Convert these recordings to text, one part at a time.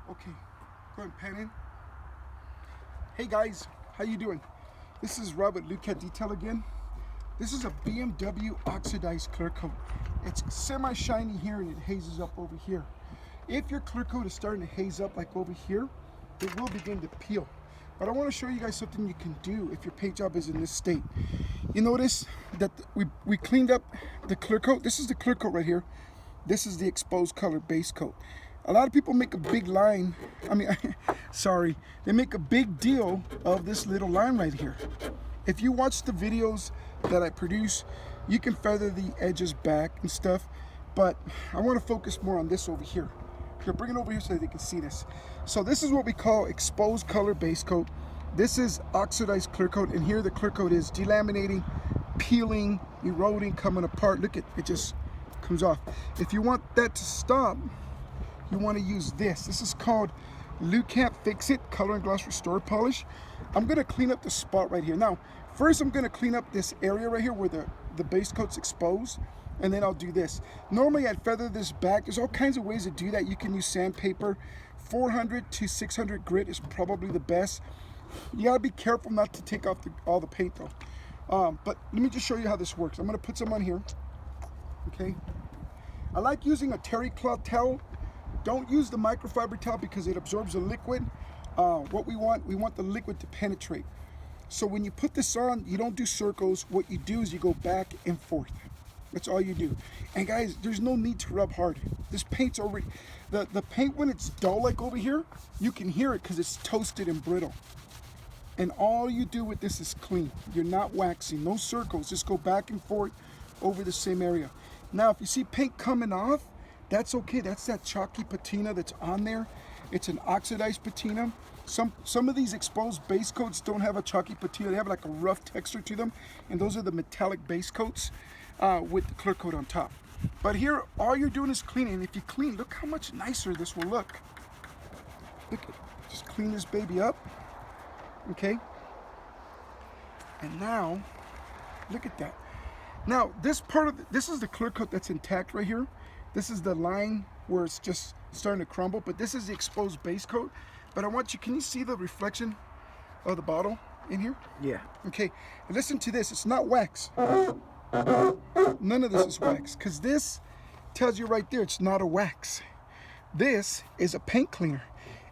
Okay, go ahead and pan in. Hey guys, how you doing? This is Rob at Lukat Detail again. This is a BMW oxidized clear coat. It's semi-shiny here and it hazes up over here. If your clear coat is starting to haze up like over here, it will begin to peel. But I want to show you guys something you can do if your paint job is in this state. You notice that we cleaned up the clear coat. This is the clear coat right here. This is the exposed color base coat. A lot of people make a big line, they make a big deal of this little line right here. If you watch the videos that I produce, you can feather the edges back and stuff, but I want to focus more on this over here. Here, bring it over here so they can see this. So this is what we call exposed color base coat. This is oxidized clear coat, and here the clear coat is delaminating, peeling, eroding, coming apart. Look at it, just comes off. If you want that to stop, you want to use this. This is called Lukat Fix It Color and Gloss Restore Polish. I'm going to clean up the spot right here. Now, first I'm going to clean up this area right here where the base coat's exposed, and then I'll do this. Normally I'd feather this back. There's all kinds of ways to do that. You can use sandpaper. 400 to 600 grit is probably the best. You gotta be careful not to take off all the paint though. But let me just show you how this works. I'm going to put some on here. Okay. I like using a terry cloth towel. Don't use the microfiber towel because it absorbs the liquid. What we want the liquid to penetrate. So when you put this on, you don't do circles. What you do is you go back and forth. That's all you do. And guys, there's no need to rub hard. This paint's already, the paint when it's dull like over here, you can hear it because it's toasted and brittle. And all you do with this is clean. You're not waxing, no circles. Just go back and forth over the same area. Now, if you see paint coming off, that's okay. That's that chalky patina that's on there. It's an oxidized patina. Some of these exposed base coats don't have a chalky patina. They have like a rough texture to them. And those are the metallic base coats with the clear coat on top. But here, all you're doing is cleaning. And if you clean, look how much nicer this will look. Look, just clean this baby up. Okay. And now, look at that. Now, this is the clear coat that's intact right here. This is the line where it's just starting to crumble, but this is the exposed base coat. But I want you, can you see the reflection of the bottle in here? Yeah. Okay, and listen to this, it's not wax. None of this is wax, because this tells you right there it's not a wax. This is a paint cleaner.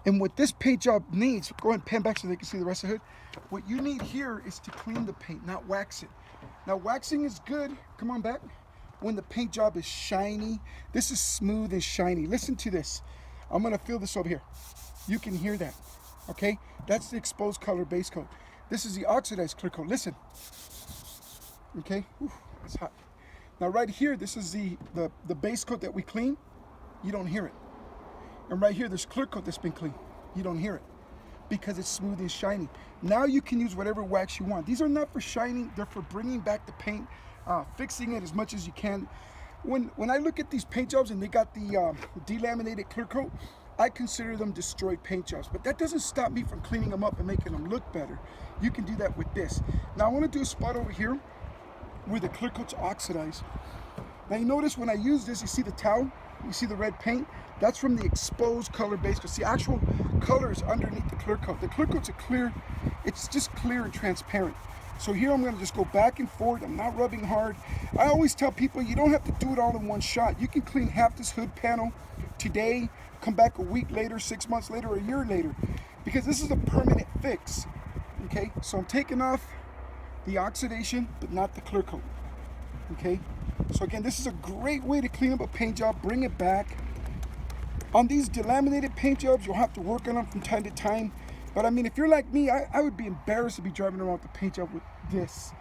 And what this paint job needs, go ahead and pan back so they can see the rest of it. What you need here is to clean the paint, not wax it. Now waxing is good, come on back, when the paint job is shiny. This is smooth and shiny. Listen to this. I'm gonna feel this over here. You can hear that, okay? That's the exposed color base coat. This is the oxidized clear coat. Listen, okay? Whew, it's hot. Now right here, this is the base coat that we clean. You don't hear it. And right here, there's clear coat that's been cleaned. You don't hear it because it's smooth and shiny. Now you can use whatever wax you want. These are not for shining, they're for bringing back the paint, fixing it as much as you can. When I look at these paint jobs and they got the delaminated clear coat, I consider them destroyed paint jobs. But that doesn't stop me from cleaning them up and making them look better. You can do that with this. Now I want to do a spot over here where the clear coat's oxidized. Now you notice when I use this, you see the towel, you see the red paint? That's from the exposed color base coat. See, actual color is underneath the clear coat. The clear coat's a clear, it's just clear and transparent. So here I'm gonna just go back and forth. I'm not rubbing hard. I always tell people you don't have to do it all in one shot. You can clean half this hood panel today, come back a week later, 6 months later, or a year later, because this is a permanent fix, okay? So I'm taking off the oxidation, but not the clear coat, okay? So again, this is a great way to clean up a paint job, bring it back. On these delaminated paint jobs, you'll have to work on them from time to time. But I mean, if you're like me, I would be embarrassed to be driving around with the paint job with this.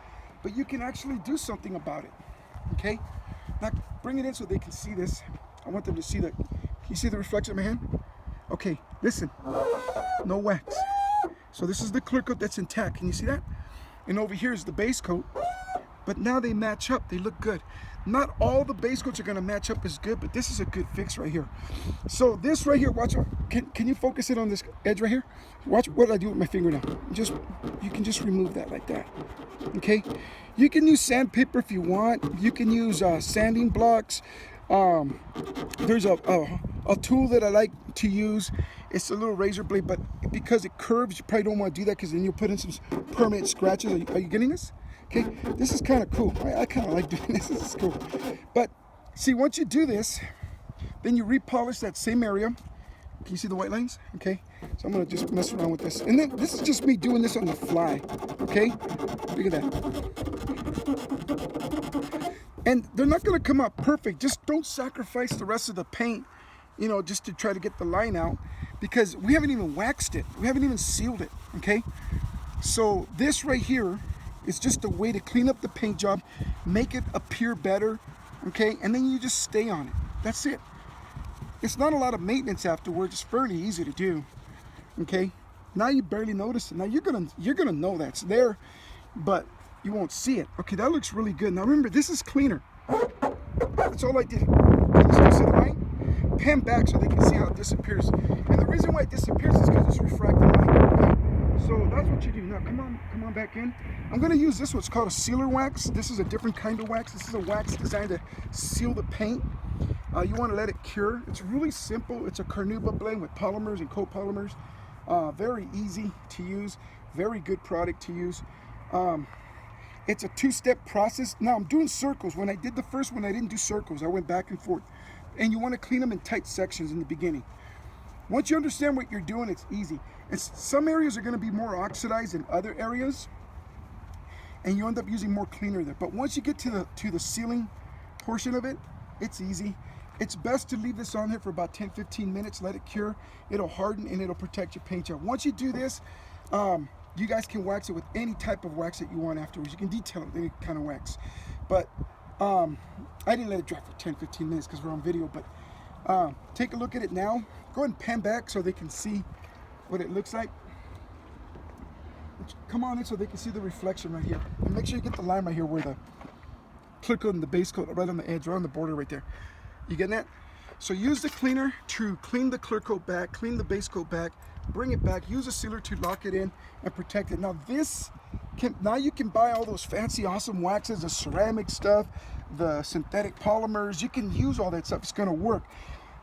But you can actually do something about it, okay? Now, bring it in so they can see this. I want them to see that. Can you see the reflection of my hand? Okay, listen, no wax. So this is the clear coat that's intact. Can you see that? And over here is the base coat. But now they match up, they look good. Not all the base coats are gonna match up as good, but this is a good fix right here. So this right here, watch, can you focus it on this edge right here? Watch what I do with my finger now. You can just remove that like that, okay? You can use sandpaper if you want. You can use sanding blocks. There's a A tool that I like to use, it's a little razor blade, but because it curves, you probably don't want to do that because then you'll put in some permanent scratches. Are you getting this? Okay, this is kind of cool. I kind of like doing this. This is cool. But see, once you do this, then you repolish that same area. Can you see the white lines? Okay, so I'm gonna just mess around with this. And then this is just me doing this on the fly. Okay, look at that. And they're not gonna come out perfect. Just don't sacrifice the rest of the paint, you know, just to try to get the line out, because we haven't even waxed it. We haven't even sealed it, okay? So this right here is just a way to clean up the paint job, make it appear better, okay? And then you just stay on it. That's it. It's not a lot of maintenance afterwards. It's fairly easy to do, okay? Now you barely notice it. Now you're gonna know that's there, but you won't see it. Okay, that looks really good. Now remember, this is cleaner. That's all I did. Can you still see the line? Pan back so they can see how it disappears. And the reason why it disappears is because it's refracted light. Okay? So that's what you do. Now come on back in. I'm gonna use this what's called a sealer wax. This is a different kind of wax. This is a wax designed to seal the paint. You want to let it cure. It's really simple. It's a carnauba blend with polymers and copolymers. Very easy to use. Very good product to use. It's a two-step process. Now I'm doing circles. When I did the first one, I didn't do circles. I went back and forth. And you want to clean them in tight sections in the beginning. Once you understand what you're doing, it's easy. And some areas are going to be more oxidized than other areas, and you end up using more cleaner there. But once you get to the sealing portion of it, it's easy. It's best to leave this on here for about 10-15 minutes, let it cure. It'll harden and it'll protect your paint job. Once you do this, you guys can wax it with any type of wax that you want afterwards. You can detail it with any kind of wax. But I didn't let it dry for 10-15 minutes because we're on video, but take a look at it now. Go ahead and pan back so they can see what it looks like. Come on in so they can see the reflection right here. And make sure you get the line right here where the clear coat and the base coat, right on the edge, right on the border right there. You getting that? So use the cleaner to clean the clear coat back, clean the base coat back, bring it back, use a sealer to lock it in and protect it. Now now you can buy all those fancy awesome waxes, the ceramic stuff, the synthetic polymers. You can use all that stuff. It's going to work.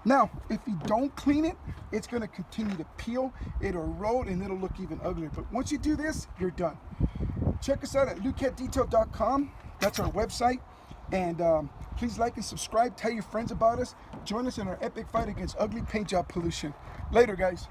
Now if you don't clean it, it's going to continue to peel, it'll erode, and it'll look even uglier. But once you do this, you're done. Check us out at lukatdetail.com. That's our website. And please like and subscribe, tell your friends about us, join us in our epic fight against ugly paint job pollution. Later, guys.